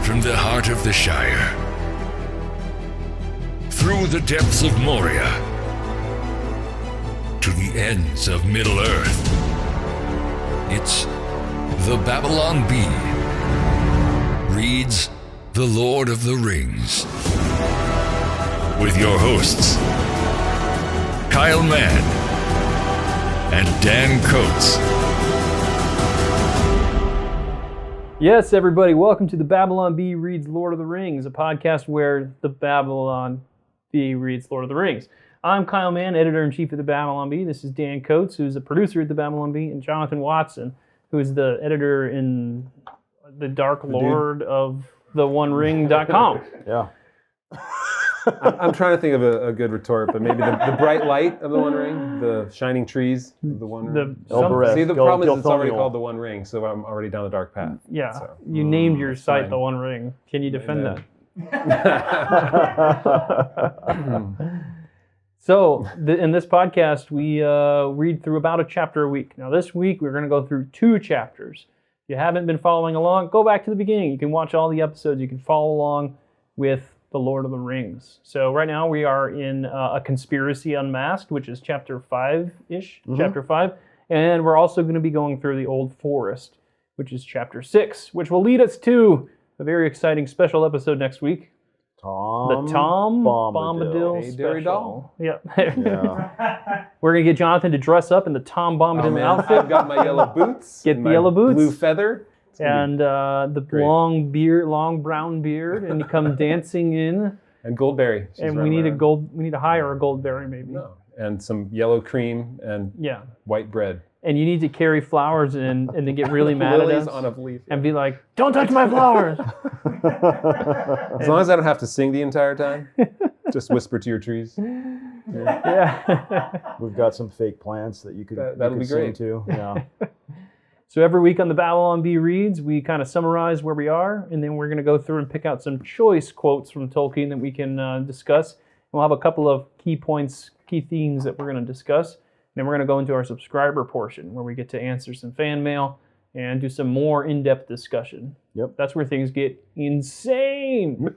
From the heart of the Shire, through the depths of Moria, to the ends of Middle-earth, it's the Babylon Bee reads The Lord of the Rings. With your hosts, Kyle Mann and Dan Coates. Yes, everybody, welcome to the Babylon Bee Reads Lord of the Rings, a podcast where the Babylon Bee reads Lord of the Rings. I'm Kyle Mann, editor-in-chief of the Babylon Bee. This is Dan Coates, who's the producer at the Babylon Bee, and Jonathan Watson, who is the editor in the Dark Lord of the One Ring.com. Yeah. I'm trying to think of a good retort, but maybe the bright light of the One Ring, the shining trees of the One Ring. See, the problem is it's already called the One Ring, so I'm already down the dark path. Yeah, so. You named your site the One Ring. Can you defend that? So, in this podcast, we read through about a chapter a week. Now, this week, we're going to go through 2 chapters. If you haven't been following along, go back to the beginning. You can watch all the episodes. You can follow along with The Lord of the Rings. So right now we are in A Conspiracy Unmasked, which is chapter 5-ish, chapter 5. And we're also going to be going through The Old Forest, which is chapter 6, which will lead us to a very exciting special episode next week. Tom Bombadil hey, special. Yeah. We're going to get Jonathan to dress up in the Tom Bombadil outfit. I've got my yellow boots. Get the yellow boots. Blue feather. And the long beard, long brown beard, and you come dancing in. And Goldberry. And we need to hire a Goldberry maybe. No. And some yellow cream and white bread. And you need to carry flowers in and then get really mad at us on a leaf, and be like, "Don't touch my flowers." As long as I don't have to sing the entire time, just whisper to your trees. Yeah. We've got some fake plants that you could that'll be great too. Yeah. So every week on the Babylon Bee Reads, we kind of summarize where we are, and then we're going to go through and pick out some choice quotes from Tolkien that we can discuss. And we'll have a couple of key points, key themes that we're going to discuss. And then we're going to go into our subscriber portion, where we get to answer some fan mail and do some more in-depth discussion. Yep. That's where things get insane.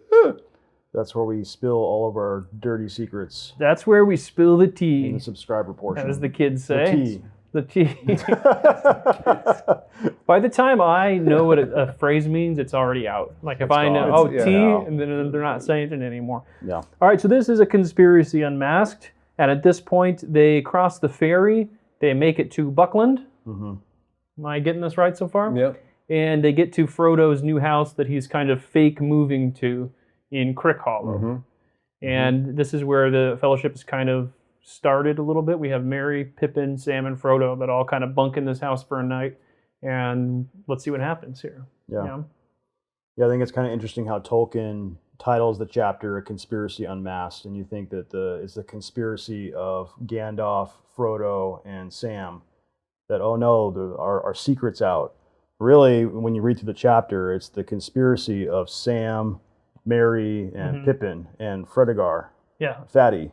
That's where we spill all of our dirty secrets. That's where we spill the tea. In the subscriber portion. As the kids say. The tea. By the time I know what a phrase means, it's already out. Like if I know, tea, and then they're not saying it anymore. Yeah. All right, so this is A Conspiracy Unmasked. And at this point, they cross the ferry. They make it to Buckland. Mm-hmm. Am I getting this right so far? Yep. And they get to Frodo's new house that he's kind of fake moving to in Crickhollow. Mm-hmm. And this is where the Fellowship is kind of started a little bit. We have Merry, Pippin, Sam, and Frodo that all kind of bunk in this house for a night. And let's see what happens here. Yeah, I think it's kind of interesting how Tolkien titles the chapter A Conspiracy Unmasked, and you think that it's the conspiracy of Gandalf, Frodo, and Sam, that, oh no, our secret's out. Really, when you read through the chapter, it's the conspiracy of Sam, Merry, and Pippin, and Fredegar, Fatty,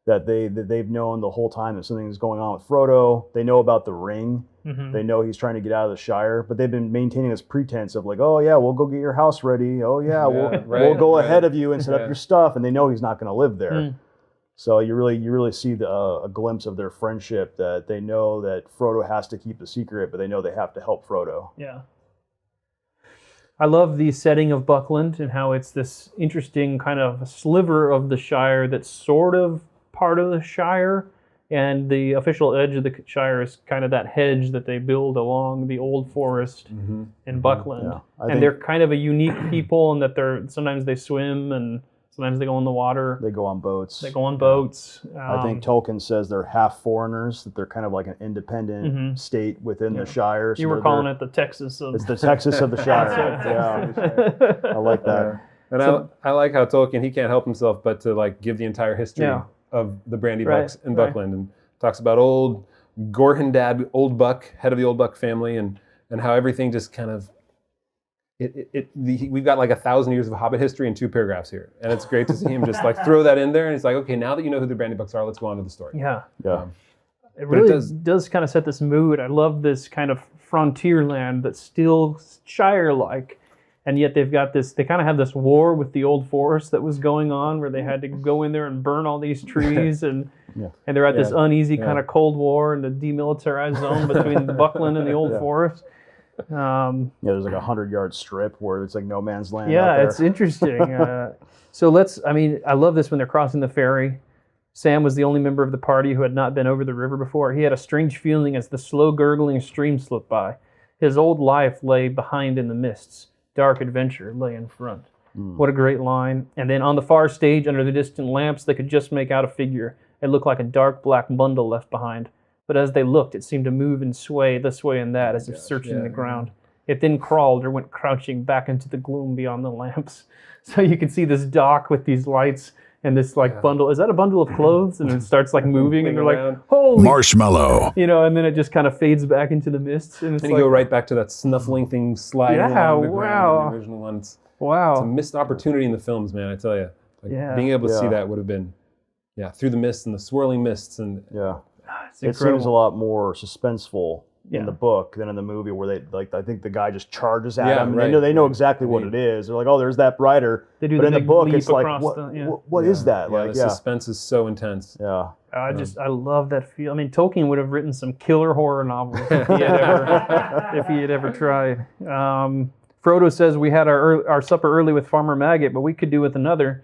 that they've known the whole time that something is going on with Frodo. They know about the ring. Mm-hmm. They know he's trying to get out of the Shire, but they've been maintaining this pretense of like, oh yeah, we'll go get your house ready. Oh yeah, we'll go ahead of you and set up your stuff. And they know he's not going to live there. Mm. So you really see a glimpse of their friendship, that they know that Frodo has to keep the secret, but they know they have to help Frodo. Yeah. I love the setting of Buckland and how it's this interesting kind of sliver of the Shire that's sort of part of the Shire, and the official edge of the Shire is kind of that hedge that they build along the Old Forest in Buckland. Yeah. And they're kind of a unique people in that sometimes they swim and sometimes they go in the water. They go on boats. I think Tolkien says they're half foreigners, that they're kind of like an independent state within the Shire. So you were calling it the Texas of... It's the Texas of the Shire. I like that. And I like how Tolkien, he can't help himself but to like give the entire history of the Brandy Bucks in Buckland, and talks about old Gorhindad, Old Buck, head of the Old Buck family, and how everything just kind of we've got like 1,000 years of Hobbit history in 2 paragraphs here, and it's great to see him just like throw that in there. And he's like, okay, now that you know who the Brandy Bucks are, let's go on to the story. Yeah. It But it really does kind of set this mood. I love this kind of frontier land that's still Shire-like. And yet they kind of have this war with the old forest that was going on where they had to go in there and burn all these trees and they're at this uneasy kind of Cold War in the demilitarized zone between Buckland and the old forest. There's like a 100-yard strip where it's like no man's land out there. It's interesting. I love this when they're crossing the ferry. Sam was the only member of the party who had not been over the river before. He had a strange feeling as the slow gurgling stream slipped by. His old life lay behind in the mists. Dark adventure lay in front. What a great line. And then on the far stage, under the distant lamps, they could just make out a figure. It looked like a dark black bundle left behind. But as they looked, it seemed to move and sway this way and that, as if searching the ground. It then crawled or went crouching back into the gloom beyond the lamps. So you can see this dock with these lights and this bundle. Is that a bundle of clothes? And it starts moving, and they're like, holy marshmallow. And then it just kind of fades back into the mists. And you go right back to that snuffling thing sliding along the ground in the original ones. Wow. It's a missed opportunity in the films, man, I tell you. Being able to see that would have been, through the mists and the swirling mists. And it seems a lot more suspenseful in the book than in the movie, where they I think the guy just charges at him. Right. They know exactly what it is. They're like, oh, there's that rider. But in the book, it's like, what is that? The suspense is so intense. I love that feel. I mean, Tolkien would have written some killer horror novels if he had ever tried. Frodo says, we had our supper early with Farmer Maggot, but we could do with another.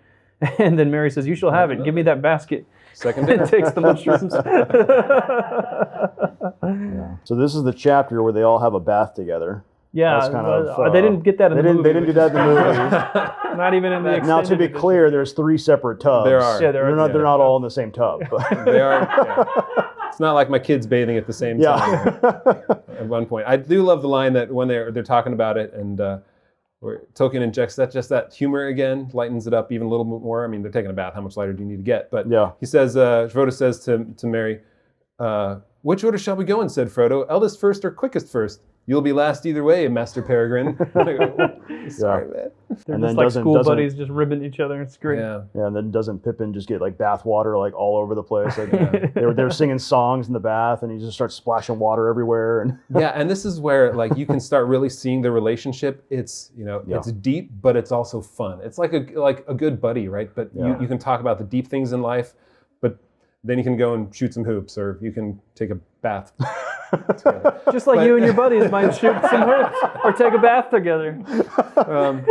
And then Merry says, you shall have it. Give me that basket. Second dinner. Takes the mushrooms. So this is the chapter where they all have a bath together. Yeah, that's kind of, they didn't get that in the movie. They didn't do that in the movie. Not even in the extended Now, to be clear, there's 3 separate tubs. There are. Yeah, there are. They're not all in the same tub. But. They are. It's not like my kids bathing at the same time. At one point, I do love the line that when they're talking about it, and where Tolkien injects that humor again, lightens it up even a little bit more. I mean, they're taking a bath. How much lighter do you need to get? But he says, Frodo says to Merry, which order shall we go in? Said Frodo. Eldest first or quickest first? You'll be last either way, Master Peregrine. Sorry, man. They're just like school buddies just ribbing each other. It's great. Yeah, and then doesn't Pippin just get bath water all over the place? They were singing songs in the bath, and he just starts splashing water everywhere. And and this is where you can start really seeing the relationship. It's it's deep, but it's also fun. It's like a good buddy, right? But you can talk about the deep things in life, but then you can go and shoot some hoops, or you can take a bath. Just like you and your buddies might shoot some hoops or take a bath together. But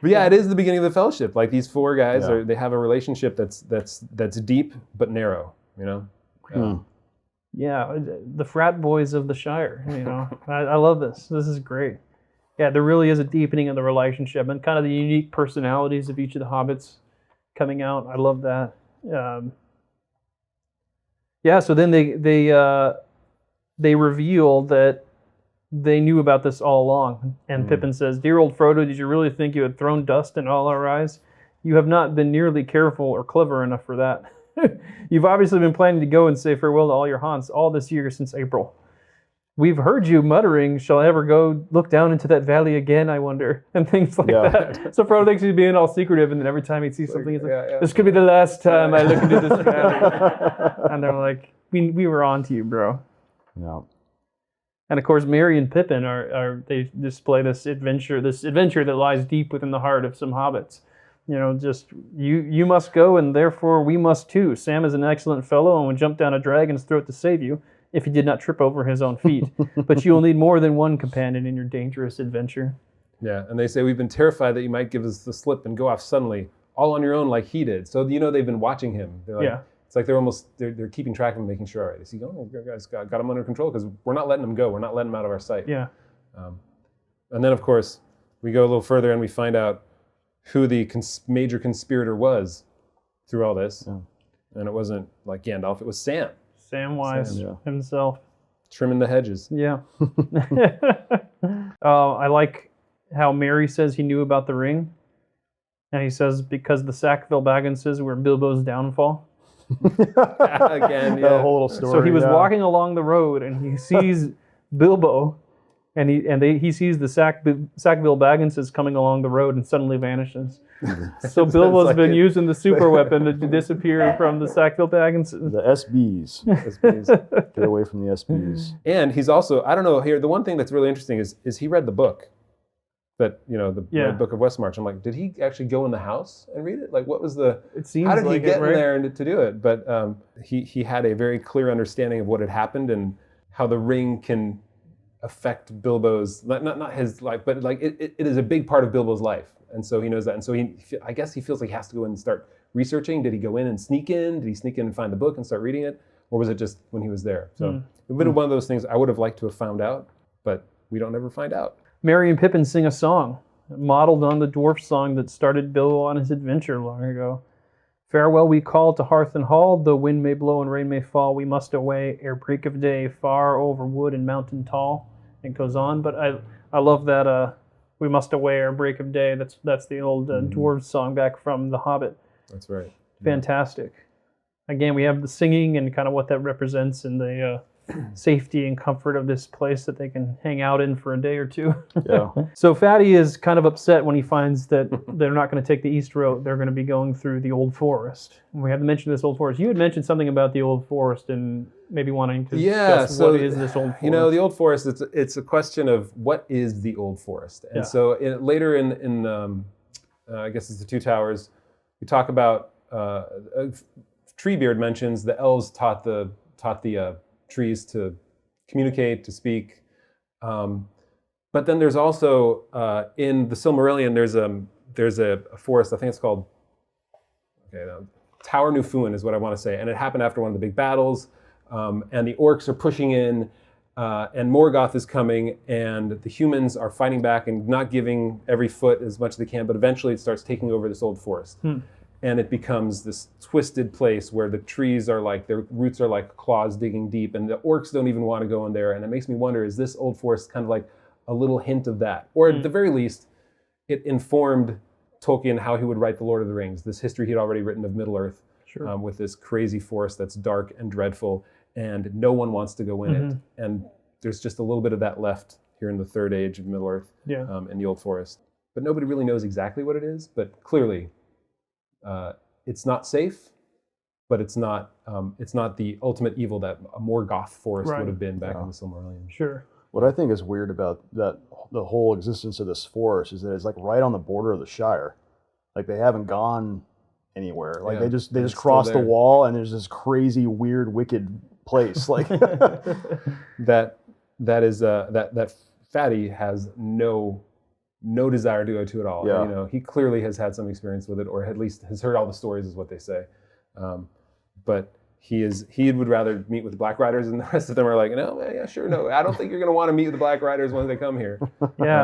it is the beginning of the fellowship. Like these 4 guys, they have a relationship that's deep but narrow. The frat boys of the Shire. I love this. This is great. Yeah, there really is a deepening of the relationship and kind of the unique personalities of each of the hobbits coming out. I love that. So then they reveal that they knew about this all along. And Pippin says, dear old Frodo, did you really think you had thrown dust in all our eyes? You have not been nearly careful or clever enough for that. You've obviously been planning to go and say farewell to all your haunts all this year since April. We've heard you muttering, shall I ever go look down into that valley again, I wonder, and things like that. So Frodo thinks he's being all secretive, and then every time he sees something, he's like, this could be the last time I look into this valley. And they're like, we were on to you, bro. Yeah. And of course, Merry and Pippin they display this adventure that lies deep within the heart of some hobbits. Just you must go, and therefore we must too. Sam is an excellent fellow and would jump down a dragon's throat to save you if he did not trip over his own feet. But you will need more than one companion in your dangerous adventure. Yeah, and they say we've been terrified that you might give us the slip and go off suddenly, all on your own like he did. So they've been watching him. They're like, it's like they're keeping track of him, making sure, all right, is he going? Oh, you guys got him under control, because we're not letting him go. We're not letting him out of our sight. Yeah. And then, of course, we go a little further and we find out who the major conspirator was through all this. Yeah. And it wasn't like Gandalf, it was Sam. Samwise himself. Trimming the hedges. Yeah. I like how Merry says he knew about the ring. And he says, because the Sackville Bagginses were Bilbo's downfall. Again, the whole little story. So he was walking along the road, and he sees Bilbo, and he sees the Sackville Bagginses coming along the road, and suddenly vanishes. So Bilbo's been using the super weapon to disappear from the Sackville Bagginses. The SBs. Get away from the SBs. And he's also, I don't know, here, the one thing that's really interesting is he read the book. that the Red Book of Westmarch. I'm like, did he actually go in the house and read it? Like, what was the? It seems how did like he get it, right? in there to do it? But he had a very clear understanding of what had happened and how the ring can affect Bilbo's not his life, but like it is a big part of Bilbo's life, and so he knows that, and so I guess he feels like he has to go in and start researching. Did he go in and sneak in? Did he sneak in and find the book and start reading it, or was it just when he was there? So it would have been one of those things I would have liked to have found out, but we don't ever find out. Merry and Pippin sing a song modeled on the dwarf song that started Bilbo on his adventure long ago. Farewell we call to hearth and hall, though wind may blow and rain may fall, we must away ere break of day, far over wood and mountain tall. It goes on, but I love that we must away ere break of day. That's the old dwarves song back from The Hobbit. That's right. Fantastic. Again, we have the singing and kind of what that represents and the safety and comfort of this place that they can hang out in for a day or two. Yeah. So Fatty is kind of upset when he finds that they're not going to take the east road. They're going to be going through the Old Forest. And we haven't mentioned this Old Forest. You had mentioned something about the Old Forest and maybe wanting to discuss what is this Old Forest. The Old Forest, it's a question of what is the Old Forest. And so later in I guess it's the Two Towers, we talk about Treebeard mentions the elves taught the trees to communicate, to speak. But then there's also in the Silmarillion there's a forest, I think it's called Tower Nufuin is what I want to say, and it happened after one of the big battles, and the orcs are pushing in, and Morgoth is coming, and the humans are fighting back and not giving every foot as much as they can, but eventually it starts taking over this old forest. And it becomes this twisted place where the trees are like, their roots are like claws digging deep, and the orcs don't even want to go in there. And it makes me wonder, is this Old Forest kind of like a little hint of that? Or at the very least, it informed Tolkien how he would write The Lord of the Rings, this history he'd already written of Middle-earth, with this crazy forest that's dark and dreadful, and no one wants to go in it. And there's just a little bit of that left here in the Third Age of Middle-earth, in the Old Forest. But nobody really knows exactly what it is, but clearly, it's not safe, but it's not the ultimate evil that a Morgoth forest would have been back in the Silmarillion. Sure. What I think is weird about that, the whole existence of this forest, is that it's like right on the border of the Shire. Like they haven't gone anywhere. Like they just cross the wall, and there's this crazy, weird, wicked place. Like that Fatty has no desire to go to at all. Yeah. He clearly has had some experience with it, or at least has heard all the stories, is what they say. But he would rather meet with the Black Riders, and the rest of them are like, no, yeah, sure, no, I don't think you're going to want to meet with the Black Riders when they come here.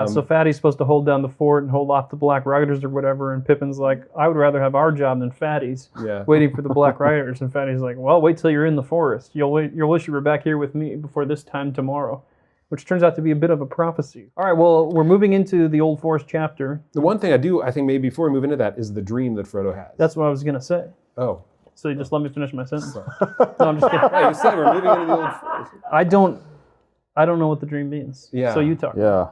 So Fatty's supposed to hold down the fort and hold off the Black Riders or whatever, and Pippin's like, I would rather have our job than Fatty's, waiting for the Black Riders. And Fatty's like, well, wait till you're in the forest. You'll wish you were back here with me before this time tomorrow. Which turns out to be a bit of a prophecy. All right, well, we're moving into the Old Forest chapter. The one thing I think maybe before we move into that, is the dream that Frodo has. That's what I was going to say. Oh. So you just let me finish my sentence? No, I'm just kidding. You said we're moving into the Old Forest. I don't know what the dream means. Yeah. So you talk. Yeah.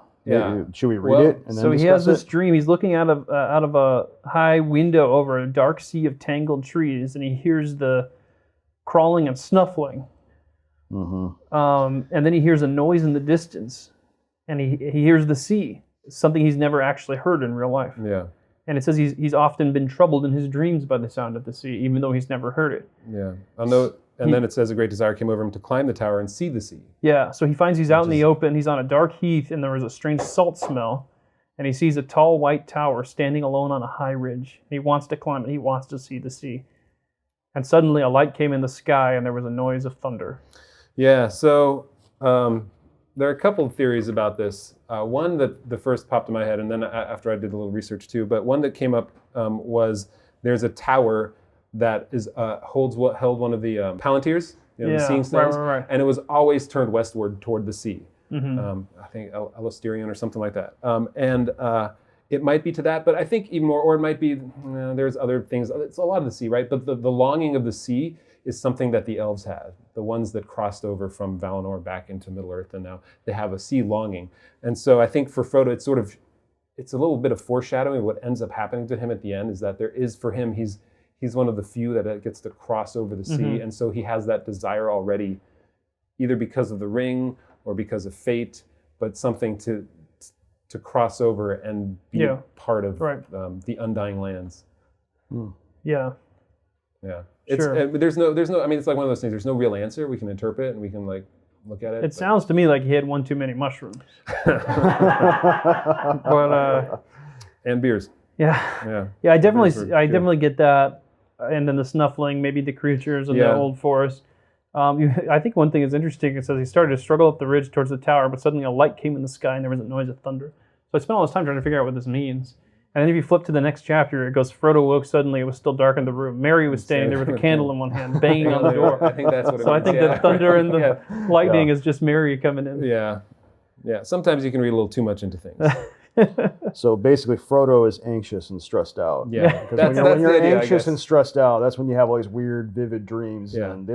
Should we read it and then so he has this it? dream. He's looking out of a high window over a dark sea of tangled trees, and he hears the crawling and snuffling. And then he hears a noise in the distance, and he hears the sea, something he's never actually heard in real life. Yeah. And it says he's often been troubled in his dreams by the sound of the sea, even though he's never heard it. Yeah. Then it says a great desire came over him to climb the tower and see the sea. Yeah. So he finds he's out in the open. He's on a dark heath, and there was a strange salt smell. And he sees a tall white tower standing alone on a high ridge. He wants to climb it. He wants to see the sea. And suddenly a light came in the sky, and there was a noise of thunder. Yeah, so there are a couple of theories about this. One that the first popped in my head, and then after I did a little research too, but one that came up was there's a tower that held one of the Palantirs, the seeing stones, right. And it was always turned westward toward the sea. I think Elostirion or something like that. It might be to that, but I think even more, or it might be, there's other things. It's a lot of the sea, right? But the longing of the sea is something that the elves had, the ones that crossed over from Valinor back into Middle-earth, and now they have a sea longing. And so I think for Frodo, it's a little bit of foreshadowing of what ends up happening to him at the end, is that there is, for him, he's one of the few that gets to cross over the sea, and so he has that desire already, either because of the ring or because of fate, but something to cross over and be part of the Undying Lands. Yeah. Yeah. Sure. There's no. I mean, it's like one of those things. There's no real answer. We can interpret and we can like look at it. It sounds to me like he had one too many mushrooms. But and beers. Yeah. I definitely get that. And then the snuffling, maybe the creatures in the old forest. I think one thing is interesting. It says he started to struggle up the ridge towards the tower, but suddenly a light came in the sky and there was a noise of thunder. So I spent all this time trying to figure out what this means. And then if you flip to the next chapter, it goes, Frodo woke suddenly. It was still dark in the room. Merry was standing there with a candle in one hand, banging on the door. I think that's what it means. So I think the thunder and the lightning is just Merry coming in. Yeah. Sometimes you can read a little too much into things. So basically, Frodo is anxious and stressed out. Yeah. Because when you're anxious and stressed out, that's when you have all these weird, vivid dreams, and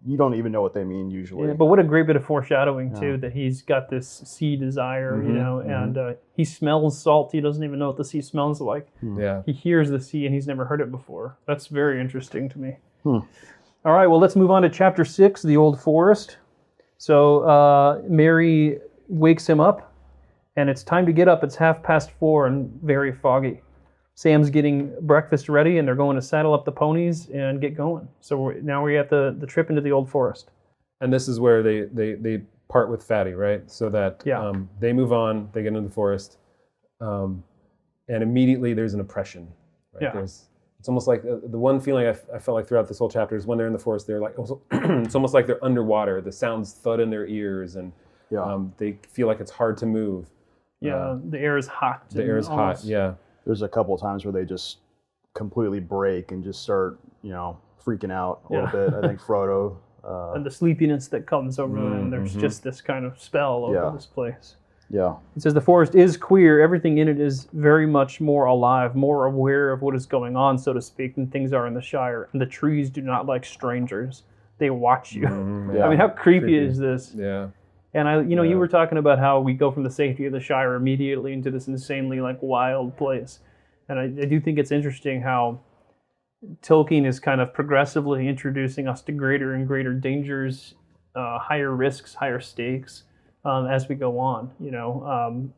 you don't even know what they mean usually. Yeah, but what a great bit of foreshadowing too, that he's got this sea desire, and he smells salt. He doesn't even know what the sea smells like. Yeah. He hears the sea and he's never heard it before. That's very interesting to me. All right, well, let's move on to chapter 6, the Old Forest. So Merry wakes him up, and it's time to get up. It's 4:30 and very foggy. Sam's getting breakfast ready, and they're going to saddle up the ponies and get going. So now we're at the trip into the Old Forest. And this is where they part with Fatty, right? So that they move on, they get into the forest, and immediately there's an oppression. Right? Yeah. It's almost like the one feeling I felt like throughout this whole chapter is when they're in the forest, they're like, it's almost like they're underwater. The sounds thud in their ears, and they feel like it's hard to move. Yeah, the air is hot. The air is hot, yeah. There's a couple of times where they just completely break and just start, freaking out a little bit. I think Frodo. And the sleepiness that comes over them. There's just this kind of spell over this place. Yeah. It says the forest is queer. Everything in it is very much more alive, more aware of what is going on, so to speak, than things are in the Shire. And the trees do not like strangers. They watch you. I mean, how creepy is this? Yeah. And you were talking about how we go from the safety of the Shire immediately into this insanely wild place. And I do think it's interesting how Tolkien is kind of progressively introducing us to greater and greater dangers, higher risks, higher stakes as we go on.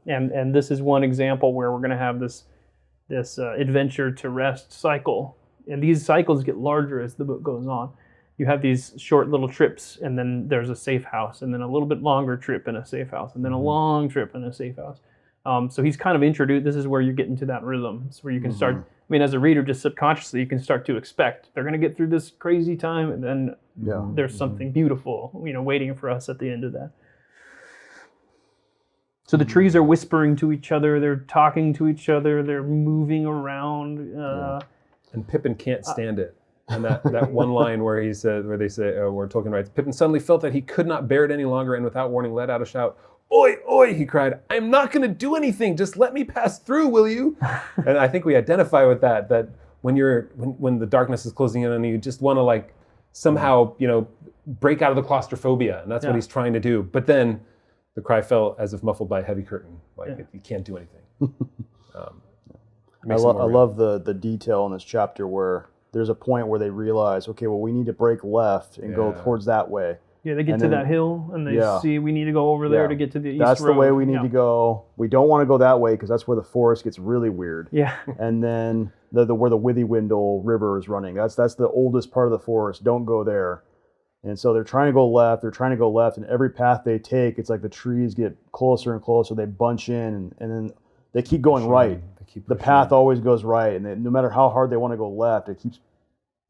And this is one example where we're going to have this adventure to rest cycle, and these cycles get larger as the book goes on. You have these short little trips, and then there's a safe house, and then a little bit longer trip in a safe house, and then a long trip in a safe house. So he's kind of introduced, this is where you get into that rhythm. It's where you can start, as a reader, just subconsciously, you can start to expect they're going to get through this crazy time, and then there's something beautiful, waiting for us at the end of that. So the trees are whispering to each other, they're talking to each other, they're moving around. And Pippin can't stand it. And that one line where they say, where Tolkien writes, Pippin suddenly felt that he could not bear it any longer, and without warning let out a shout. Oi, oi, he cried, I'm not going to do anything. Just let me pass through, will you? And I think we identify with that when the darkness is closing in on you, just want to somehow, break out of the claustrophobia. And that's what he's trying to do. But then the cry fell as if muffled by a heavy curtain. You can't do anything. I love the detail in this chapter where there's a point where they realize, okay, well, we need to break left and go towards that way. Yeah, they get to that hill and they see we need to go over there to get to the east road. That's the way we need to go. We don't want to go that way because that's where the forest gets really weird. Yeah. And then where the Withywindle River is running. That's the oldest part of the forest. Don't go there. And so they're trying to go left. And every path they take, it's like the trees get closer and closer. They bunch in, and then they keep going right. The path always goes right, and no matter how hard they want to go left, it keeps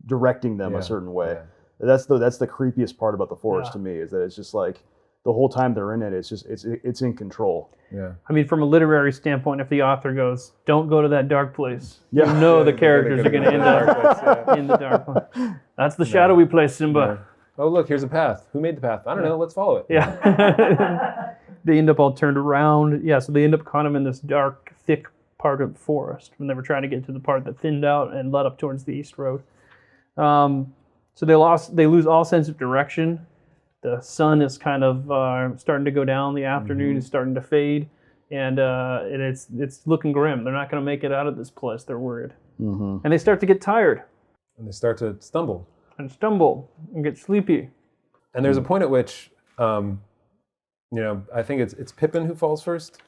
directing them a certain way. Yeah. That's the creepiest part about the forest to me, is that it's just like the whole time they're in it, it's in control. Yeah. I mean, from a literary standpoint, if the author goes, "Don't go to that dark place," the characters are going to end up in the dark place. That's the shadowy place, Simba. Yeah. Oh, look, here's a path. Who made the path? I don't know. Let's follow it. Yeah. They end up all turned around. Yeah, so they end up kind of in this dark, thick part of the forest when they were trying to get to the part that thinned out and led up towards the east road. So they lose all sense of direction. The sun is kind of starting to go down. The afternoon is starting to fade, and it's looking grim. They're not going to make it out of this place. They're worried, and they start to get tired. And they start to stumble And get sleepy. And there's a point at which, I think it's Pippin who falls first.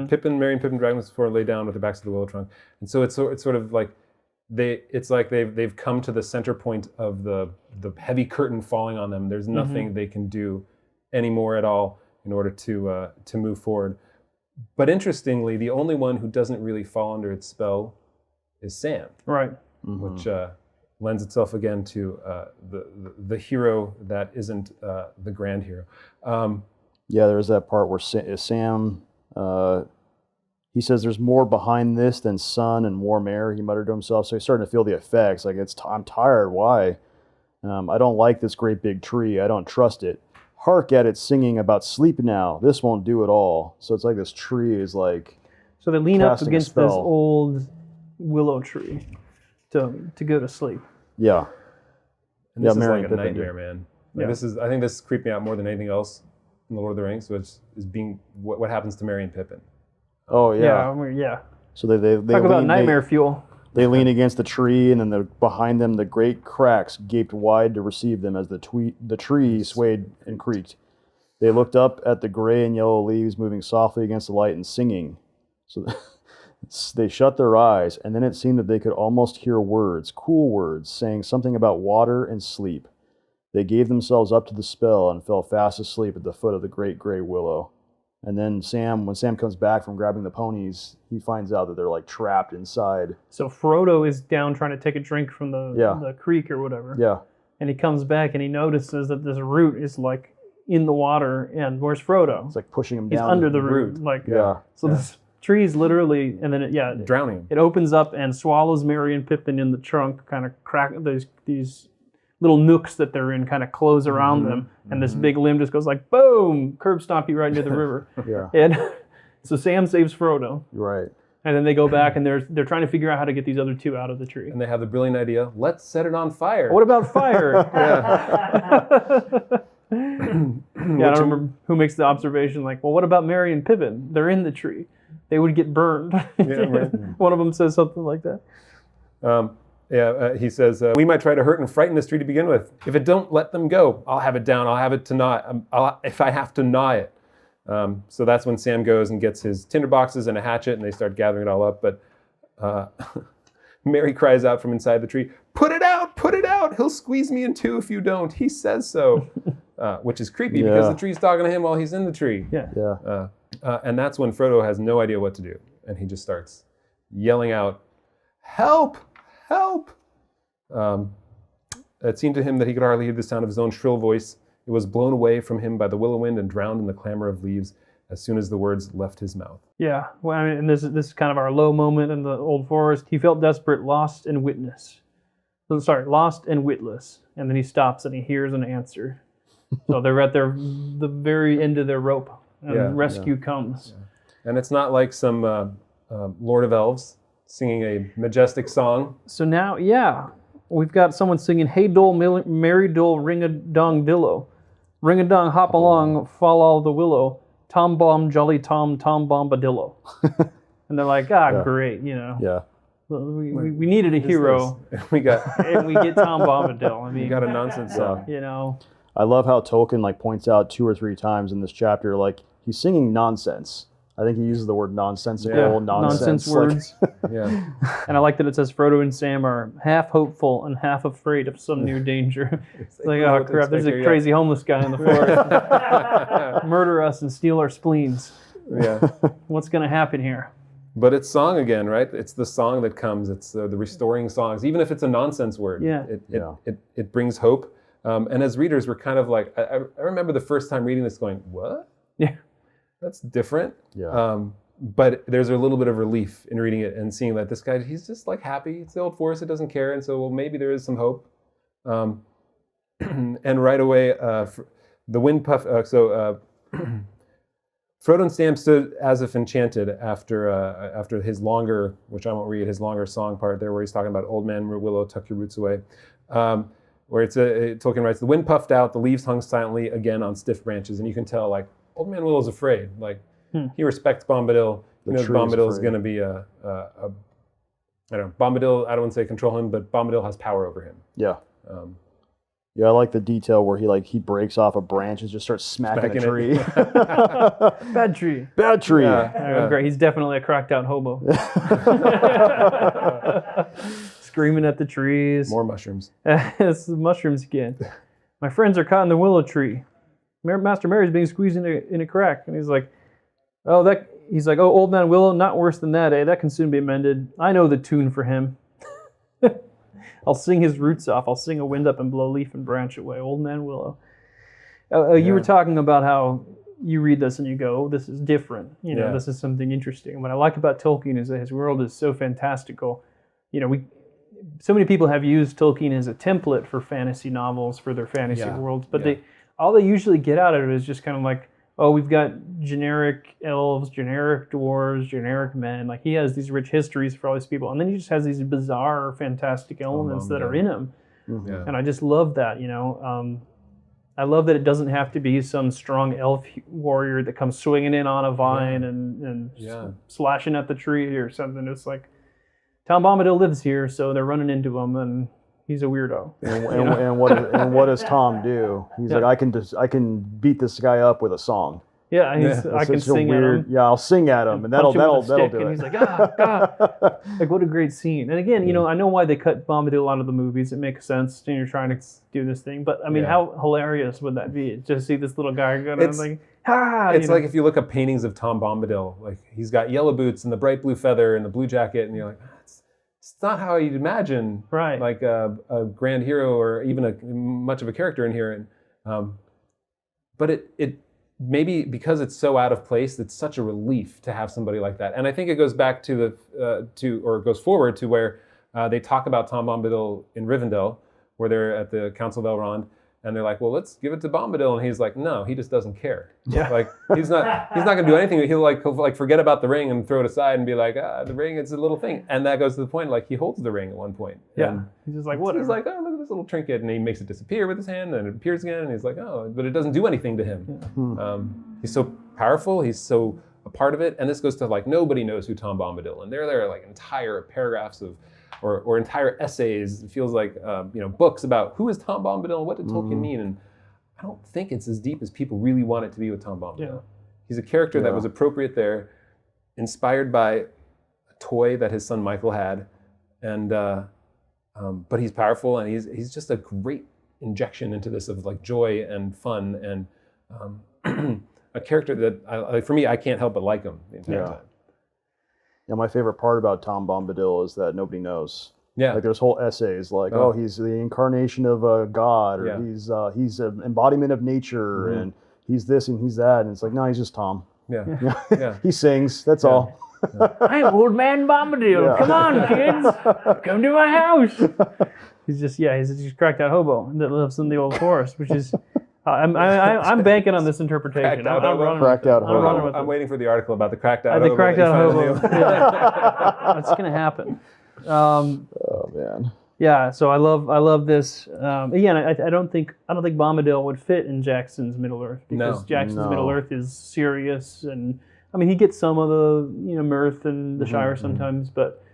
Pippin, Merry and Pippin dragons before lay down with their backs to the willow trunk. And so it's sort of like they've come to the center point of the heavy curtain falling on them. There's nothing they can do anymore at all in order to move forward. But interestingly, the only one who doesn't really fall under its spell is Sam. Right. Which lends itself again to the hero that isn't the grand hero. There's that part where Sam, he says there's more behind this than sun and warm air, he muttered to himself. So he's starting to feel the effects. Like, I'm tired. Why? I don't like this great big tree. I don't trust it. Hark at it singing about sleep now. This won't do at all. So it's like this tree is like... So they lean up against this old willow tree to go to sleep. Yeah. And this is like a nightmare, man. Like I think this creeped me out more than anything else in The Lord of the Rings, which is being what happens to Merry and Pippin. Oh, yeah. Yeah. So they talk about nightmare fuel. They lean against the tree, and then behind them, the great cracks gaped wide to receive them as the tree swayed and creaked. They looked up at the gray and yellow leaves moving softly against the light and singing. So they shut their eyes, and then it seemed that they could almost hear words, cool words, saying something about water and sleep. They gave themselves up to the spell and fell fast asleep at the foot of the great gray willow. And then when Sam comes back from grabbing the ponies, he finds out that they're like trapped inside. So Frodo is down trying to take a drink from the creek or whatever. Yeah. And he comes back and he notices that this root is like in the water, and where's Frodo? It's like pushing him He's down. He's under the root. Like, So this tree is literally, and then it drowning him. It opens up and swallows Merry and Pippin in the trunk, kind of crack these little nooks that they're in kind of close around them, and this big limb just goes like, boom, curb stomp you right into the river. And so Sam saves Frodo. Right. And then they go back and they're trying to figure out how to get these other two out of the tree. And they have the brilliant idea, let's set it on fire. What about fire? I don't remember who makes the observation like, well, what about Merry and Pippin? They're in the tree. They would get burned. One of them says something like that. He says, we might try to hurt and frighten this tree to begin with. If it don't let them go, I'll have it down. I'll have it to gnaw. If I have to gnaw it. So that's when Sam goes and gets his tinder boxes and a hatchet, and they start gathering it all up. But Merry cries out from inside the tree, put it out, put it out. He'll squeeze me in two if you don't. He says so. Which is creepy because the tree's talking to him while he's in the tree. And that's when Frodo has no idea what to do. And he just starts yelling out, help! Help! It seemed to him that he could hardly hear the sound of his own shrill voice. It was blown away from him by the willow wind and drowned in the clamor of leaves as soon as the words left his mouth. Yeah, well, I mean, and this is kind of our low moment in the old forest. He felt desperate, lost and witless. And then he stops and he hears an answer. So they're at the very end of their rope, and rescue comes. Yeah. And it's not like some Lord of Elves singing a majestic song. So now, we've got someone singing, hey dole, merry dole, ring-a-dong dillo. Ring-a-dong, hop along, fall all the willow. Tom Bomb, jolly Tom Bombadillo. And they're like, great, Yeah. We needed a hero. We got and we get Tom Bombadil. I mean, we got a nonsense song. You know. I love how Tolkien points out 2 or 3 times in this chapter, he's singing nonsense. I think he uses the word nonsensical, nonsense words. Yeah. And I like that it says Frodo and Sam are half hopeful and half afraid of some new danger. It's like, oh crap, there's a crazy homeless guy in the forest. Murder us and steal our spleens. Yeah. What's going to happen here? But it's song again, right? It's the song that comes. It's the restoring songs. Even if it's a nonsense word, it brings hope. And as readers, we're kind of like, I remember the first time reading this going, what? Yeah. That's different. Yeah. But there's a little bit of relief in reading it and seeing that this guy, he's just happy. It's the old forest, it doesn't care. And so, maybe there is some hope. And right away, the wind puff, Frodo and Sam stood as if enchanted after his longer, which I won't read, his longer song part there where he's talking about old man willow, tuck your roots away. Where Tolkien writes, the wind puffed out, the leaves hung silently again on stiff branches. And you can tell, old man Willow's afraid. He respects Bombadil. He knows Bombadil is going to be I don't know, Bombadil, I don't want to say control him, but Bombadil has power over him. Yeah. Yeah, I like the detail where he breaks off a branch and just starts smacking a tree. Bad tree. Bad tree. Yeah. Great. He's definitely a cracked out hobo. Screaming at the trees. More mushrooms. It's the mushrooms again. My friends are caught in the willow tree. Master Mary's being squeezed in a crack. And he's like, oh, old man Willow, not worse than that, eh? That can soon be amended. I know the tune for him. I'll sing his roots off. I'll sing a wind up and blow leaf and branch away. Old man Willow. You were talking about how you read this and you go, this is different. This is something interesting. What I like about Tolkien is that his world is so fantastical. So many people have used Tolkien as a template for fantasy novels, for their fantasy worlds, but all they usually get out of it is just kind of like, oh, we've got generic elves, generic dwarves, generic men. Like, he has these rich histories for all these people. And then he just has these bizarre, fantastic elements that are in him. Mm-hmm. Yeah. And I just love that, I love that it doesn't have to be some strong elf warrior that comes swinging in on a vine and slashing at the tree or something. It's like, Tom Bombadil lives here, so they're running into him, and he's a weirdo. And what does Tom do? He's like, I can beat this guy up with a song. Yeah, I can sing at him. Yeah, I'll sing at him, and that'll do it. And he's like, like, what a great scene. And again, I know why they cut Bombadil out of the movies. It makes sense, and you're trying to do this thing. But I mean, how hilarious would that be? Just see this little guy going and like, It's like if you look up paintings of Tom Bombadil, like he's got yellow boots and the bright blue feather and the blue jacket, and you're like, it's not how you'd imagine, like a grand hero or even much of a character in here. And but it maybe because it's so out of place, it's such a relief to have somebody like that. And I think it goes back to or goes forward to where they talk about Tom Bombadil in Rivendell, where they're at the Council of Elrond, and they're like, well, let's give it to Bombadil, and he's like, no, he just doesn't care. Yeah. Like he's not going to do anything. He'll like forget about the ring and throw it aside and be like, the ring, it's a little thing. And that goes to the point, like he holds the ring at one point. Yeah. And he's just like, what? He's like, oh, look at this little trinket, and he makes it disappear with his hand, and it appears again, and he's like, oh, but it doesn't do anything to him. Yeah. He's so powerful. He's so a part of it. And this goes to like nobody knows who Tom Bombadil, and there are like entire paragraphs of. Or entire essays. It feels like books about who is Tom Bombadil and what did Tolkien mean. And I don't think it's as deep as people really want it to be with Tom Bombadil. Yeah. He's a character that was appropriate there, inspired by a toy that his son Michael had, and but he's powerful and he's just a great injection into this of like joy and fun and a character that for me I can't help but like him the entire time. Yeah, my favorite part about Tom Bombadil is that nobody knows. Yeah, like there's whole essays like, he's the incarnation of a god, or he's an embodiment of nature, and he's this and he's that, and it's like, no, he's just Tom. Yeah. He sings. That's all. I'm Old Man Bombadil. Come on, kids, come to my house. He's just cracked out hobo that lives in the old forest, which is. I'm banking on this interpretation. I'm waiting for the article about the cracked out hobo. The cracked out hobo. That's going to happen. Oh man. Yeah. So I love this. Again, I don't think Bombadil would fit in Jackson's Middle Earth because Jackson's Middle Earth is serious, and I mean he gets some of the mirth and the Shire sometimes, but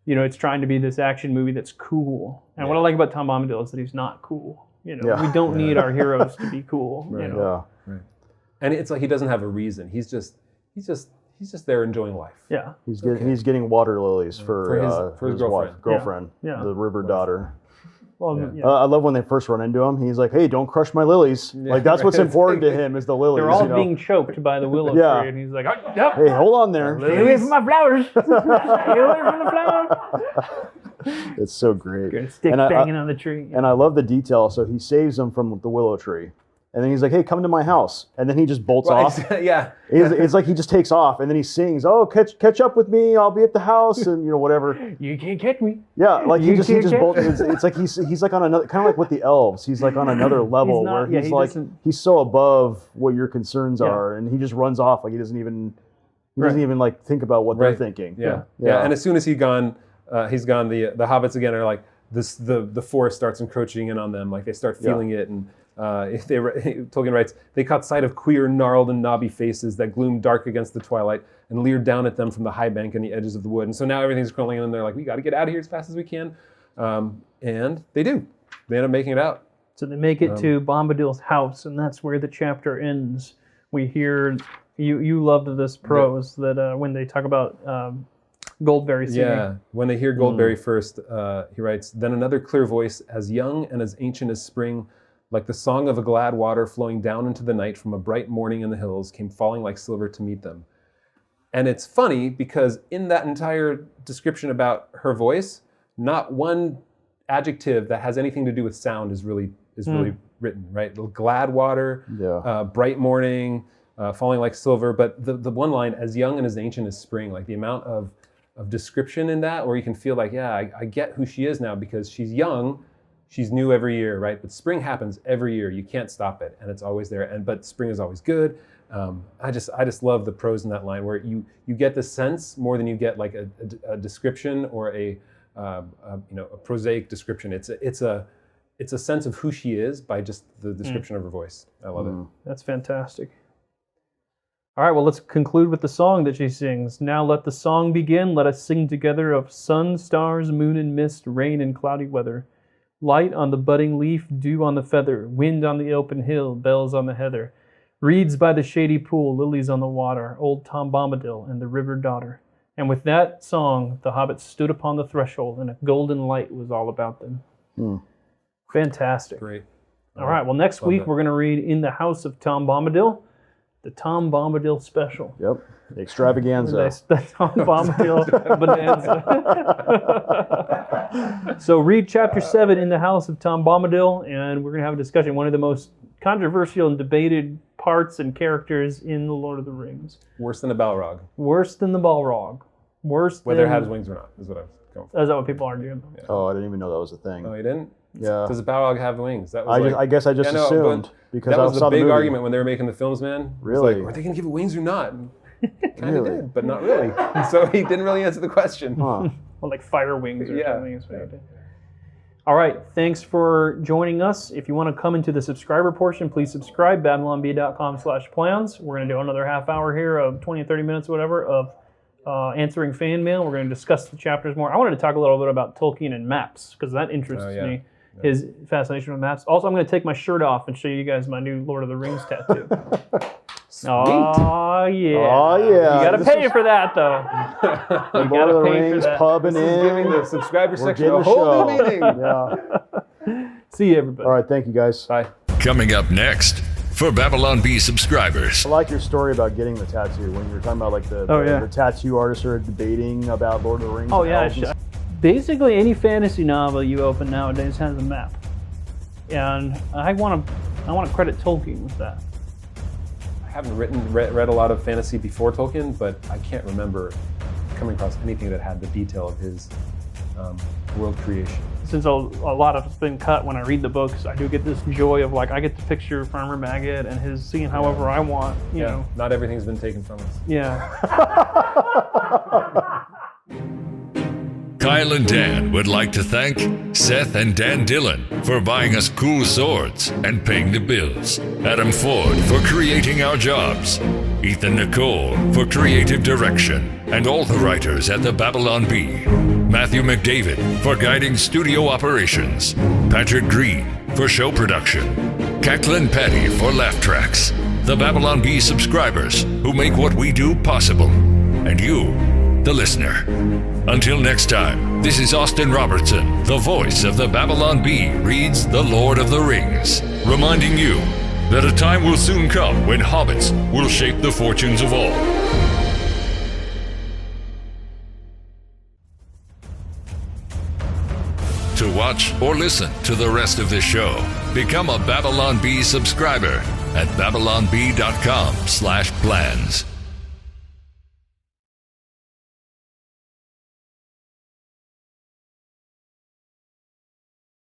it's trying to be this action movie that's cool. And what I like about Tom Bombadil is that he's not cool. We don't need our heroes to be cool. Right. Right. And it's like he doesn't have a reason. He's just there enjoying life. Yeah. He's getting water lilies for his girlfriend, the river daughter. Well, I love when they first run into him. He's like, "Hey, don't crush my lilies." Yeah. Like that's what's important to him is the lilies. They're all being choked by the willow tree, and he's like, "Hey, hold on there. Stay away from my flowers. Stay away from the flowers." It's so great. Stick banging on the tree. And I love the detail. So he saves them from the willow tree. And then he's like, hey, come to my house. And then he just bolts off. Yeah. It's like he just takes off. And then he sings, oh, catch up with me. I'll be at the house. And, whatever. You can't catch me. Yeah. Like he just bolts. It's like he's like on another, kind of like with the elves. He's like on another level where he's so above what your concerns are. And he just runs off. Like he doesn't even like think about what they're thinking. Yeah. And as soon as he's gone, the hobbits again are like, the forest starts encroaching in on them. Like they start feeling it. And Tolkien writes, they caught sight of queer, gnarled and knobby faces that gloomed dark against the twilight and leered down at them from the high bank and the edges of the wood. And so now everything's crumbling in and they're like, we got to get out of here as fast as we can. And they do. They end up making it out So they make it to Bombadil's house, and that's where the chapter ends. We hear, you loved this prose, that when they talk about Goldberry singing. Yeah, when they hear Goldberry first, he writes, "Then another clear voice, as young and as ancient as spring, like the song of a glad water flowing down into the night from a bright morning in the hills, came falling like silver to meet them." And it's funny because in that entire description about her voice, not one adjective that has anything to do with sound is really written, right? Glad water, bright morning, falling like silver, but the one line, as young and as ancient as spring, like the amount of description in that, where you can feel like, I get who she is now because she's young, she's new every year, right? But spring happens every year. You can't stop it, and it's always there. But spring is always good. I just love the prose in that line, where you get the sense more than you get like a description or a prosaic description. It's a sense of who she is by just the description of her voice. I love it. That's fantastic. All right, well, let's conclude with the song that she sings. Now let the song begin. Let us sing together of sun, stars, moon and mist, rain and cloudy weather. Light on the budding leaf, dew on the feather, wind on the open hill, bells on the heather, reeds by the shady pool, lilies on the water, old Tom Bombadil and the river daughter. And with that song, the hobbits stood upon the threshold, and a golden light was all about them. Fantastic. Great. All right, well, next week we're going to read In the House of Tom Bombadil, the Tom Bombadil special. Yep, the extravaganza. The Tom Bombadil bonanza. So read chapter 7, In the House of Tom Bombadil, and we're going to have a discussion. One of the most controversial and debated parts and characters in The Lord of the Rings. Worse than the Balrog. Worse than the Balrog. Worse Whether than... it has wings or not, is what I was going for. Is that what people are doing? Yeah. Oh, I didn't even know that was a thing. Oh, you didn't? Yeah. Does the Balrog have wings? That was I guess I just assumed because that I was saw the big movie. argument when they were making the films, man. It was Really? like, are they going to give it wings or not? Kind of Really? did, but not really. So he didn't really answer the question. Huh. Well, like fire wings or Yeah. something. Is what I did. All right, thanks for joining us. If you want to come into the subscriber portion, please subscribe, babylonb.com/plans. We're going to do another half hour here of 20 or 30 minutes, whatever, of answering fan mail. We're going to discuss the chapters more. I wanted to talk a little bit about Tolkien and maps, because that interests me, his fascination with maps. Also, I'm going to take my shirt off and show you guys my new Lord of the Rings tattoo. Sweet. Oh, yeah. Oh, yeah. You got to pay for that, though. You Lord of the pay for Rings, that. pubbing This is in. giving the subscriber We're section getting a the whole new show. meaning. Yeah. See you, everybody. All right, thank you, guys. Bye. Coming up next, for Babylon Bee subscribers. I like your story about getting the tattoo when you were talking about like the tattoo artists are debating about Lord of the Rings. Oh, and yeah. elves and Basically, any fantasy novel you open nowadays has a map. And I want to credit Tolkien with that. I haven't read a lot of fantasy before Tolkien, but I can't remember coming across anything that had the detail of his world creation. Since a lot of it's been cut when I read the books, I do get this joy of like I get to picture Farmer Maggot and his scene however I want, you know. Not everything's been taken from us. Yeah. Kyle and Dan would like to thank Seth and Dan Dillon for buying us cool swords and paying the bills, Adam Ford for creating our jobs, Ethan Nicole for creative direction, and all the writers at the Babylon Bee, Matthew McDavid for guiding studio operations, Patrick Green for show production, Caitlin Petty for laugh tracks, the Babylon Bee subscribers who make what we do possible, and you, the listener. Until next time, this is Austin Robertson, the voice of the Babylon Bee reads The Lord of the Rings, reminding you that a time will soon come when hobbits will shape the fortunes of all. To watch or listen to the rest of this show, become a Babylon Bee subscriber at babylonbee.com/plans.